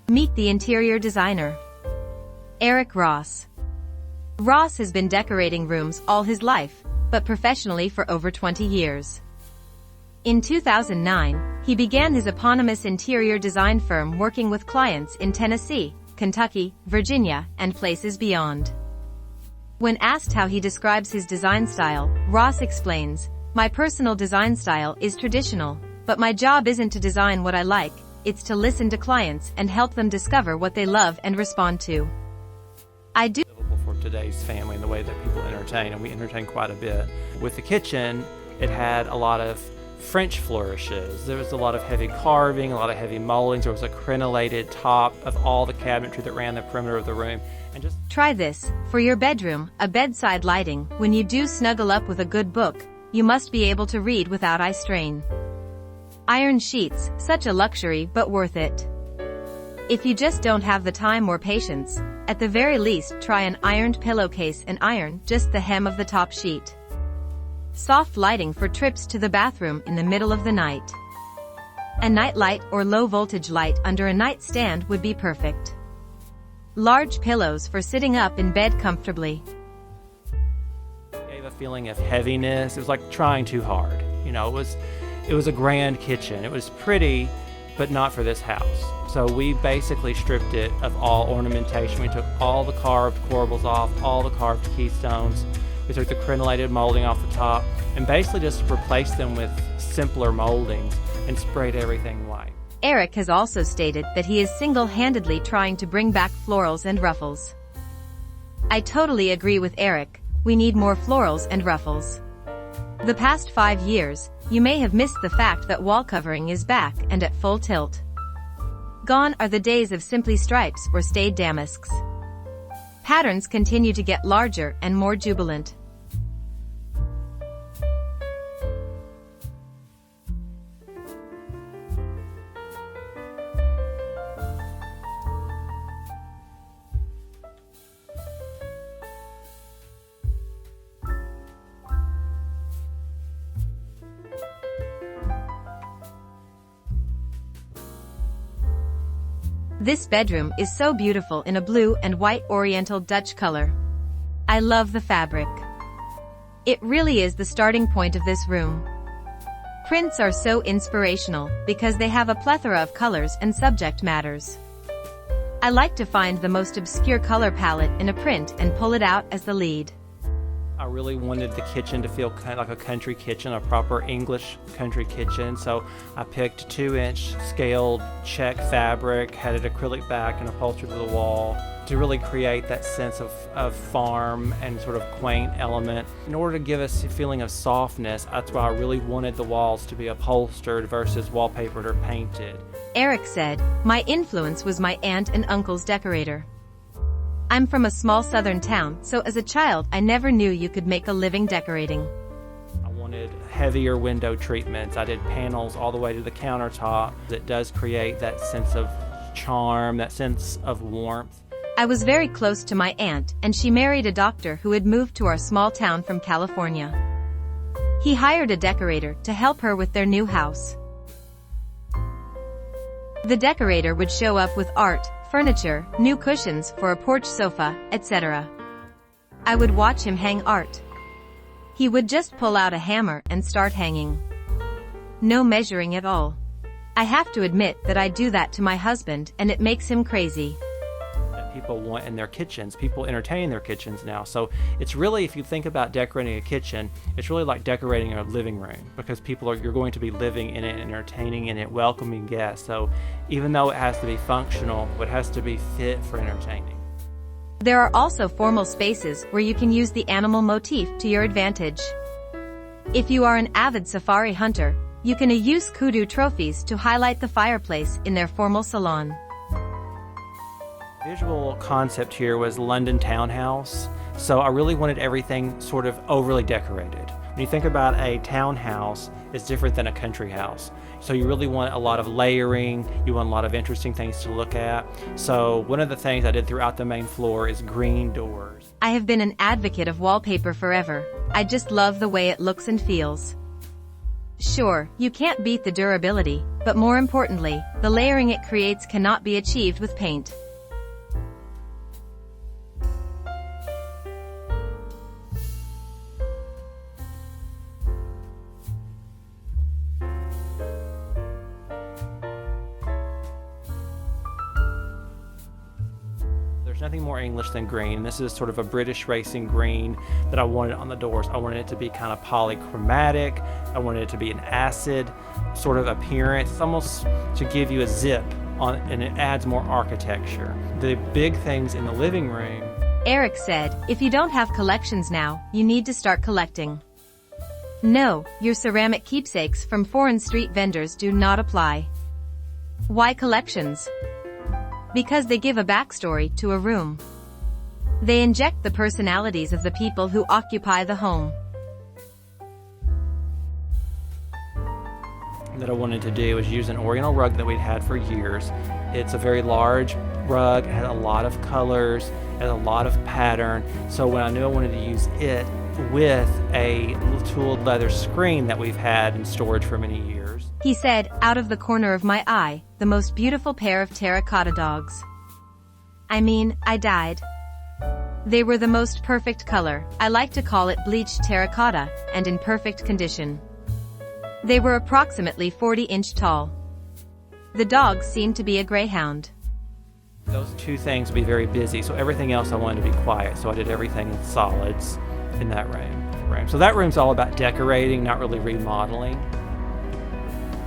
Meet the interior designer, Eric Ross. Ross has been decorating rooms all his life, but professionally for over 20 years. In 2009, he began his eponymous interior design firm working with clients in Tennessee, Kentucky, Virginia, and places beyond. When asked how he describes his design style, Ross explains, "My personal design style is traditional, but my job isn't to design what I like, it's to listen to clients and help them discover what they love and respond to. I do." For today's family and the way that people entertain, and we entertain quite a bit. With the kitchen, it had a lot of French flourishes. There was a lot of heavy carving, a lot of heavy moldings. There was a crenellated top of all the cabinetry that ran the perimeter of the room. And just try this for your bedroom, a bedside lighting. When you do snuggle up with a good book, you must be able to read without eye strain. Iron sheets, such a luxury but worth it. If you just don't have the time or patience, at the very least try an ironed pillowcase and iron just the hem of the top sheet. Soft lighting for trips to the bathroom in the middle of the night. A night light or low voltage light under a nightstand would be perfect. Large pillows for sitting up in bed comfortably. It gave a feeling of heaviness. It was like trying too hard. You know, it was a grand kitchen. It was pretty, but not for this house. So we basically stripped it of all ornamentation. We took all the carved corbels off, all the carved keystones. We took the crenellated molding off the top and basically just replaced them with simpler moldings and sprayed everything white. Eric has also stated that he is single-handedly trying to bring back florals and ruffles. I totally agree with Eric. We need more florals and ruffles. The past 5 years, you may have missed the fact that wall covering is back and at full tilt. Gone are the days of simply stripes or staid damasks. Patterns continue to get larger and more jubilant. This bedroom is so beautiful in a blue and white Oriental Dutch color. I love the fabric. It really is the starting point of this room. Prints are so inspirational because they have a plethora of colors and subject matters. I like to find the most obscure color palette in a print and pull it out as the lead. I really wanted the kitchen to feel kind of like a country kitchen, a proper English country kitchen. So I picked 2-inch scaled check fabric, had an acrylic back and upholstered to the wall to really create that sense of farm and sort of quaint element. In order to give us a feeling of softness, that's why I really wanted the walls to be upholstered versus wallpapered or painted. Eric said, "My influence was my aunt and uncle's decorator. I'm from a small southern town, so as a child I never knew you could make a living decorating. I wanted heavier window treatments. I did panels all the way to the countertop. That does create that sense of charm, that sense of warmth. I was very close to my aunt, and she married a doctor who had moved to our small town from California. He hired a decorator to help her with their new house. The decorator would show up with art, furniture, new cushions for a porch sofa, etc. I would watch him hang art. He would just pull out a hammer and start hanging. No measuring at all. I have to admit that I do that to my husband and it makes him crazy. That people want in their kitchens. People entertain in their kitchens now. So it's really, if you think about decorating a kitchen, it's really like decorating a living room because you're going to be living in it, entertaining in it, welcoming guests. So even though it has to be functional, it has to be fit for entertaining. There are also formal spaces where you can use the animal motif to your advantage. If you are an avid safari hunter, you can use kudu trophies to highlight the fireplace in their formal salon. Visual concept here was London townhouse, so I really wanted everything sort of overly decorated. When you think about a townhouse, it's different than a country house. So you really want a lot of layering, you want a lot of interesting things to look at. So one of the things I did throughout the main floor is green doors. I have been an advocate of wallpaper forever. I just love the way it looks and feels. Sure, you can't beat the durability, but more importantly, the layering it creates cannot be achieved with paint. There's nothing more English than green. This is sort of a British racing green that I wanted on the doors. I wanted it to be kind of polychromatic. I wanted it to be an acid sort of appearance, almost to give you a zip on, and it adds more architecture. The big things in the living room. Eric said, if you don't have collections now, you need to start collecting. No, your ceramic keepsakes from foreign street vendors do not apply. Why collections? Because they give a backstory to a room. They inject the personalities of the people who occupy the home. That I wanted to do was use an Oriental rug that we'd had for years. It's a very large rug, it has a lot of colors, it has a lot of pattern. So when I knew I wanted to use it with a tooled leather screen that we've had in storage for many years. He said, out of the corner of my eye, the most beautiful pair of terracotta dogs. I mean, I died. They were the most perfect color, I like to call it bleached terracotta, and in perfect condition. They were approximately 40-inch tall. The dogs seemed to be a greyhound. Those two things would be very busy, so everything else I wanted to be quiet, so I did everything in solids in that room. So that room's all about decorating, not really remodeling.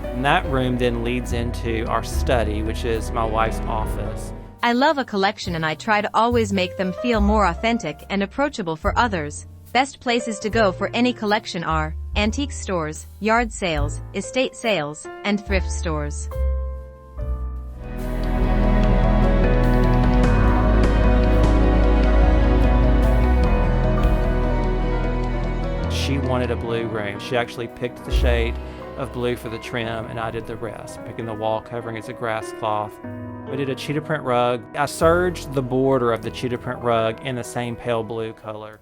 And that room then leads into our study, which is my wife's office. I love a collection and I try to always make them feel more authentic and approachable for others. Best places to go for any collection are antique stores, yard sales, estate sales, and thrift stores. She wanted a blue room. She actually picked the shade of blue for the trim, and I did the rest, picking the wall covering as a grass cloth. We did a cheetah print rug. I serged the border of the cheetah print rug in the same pale blue color.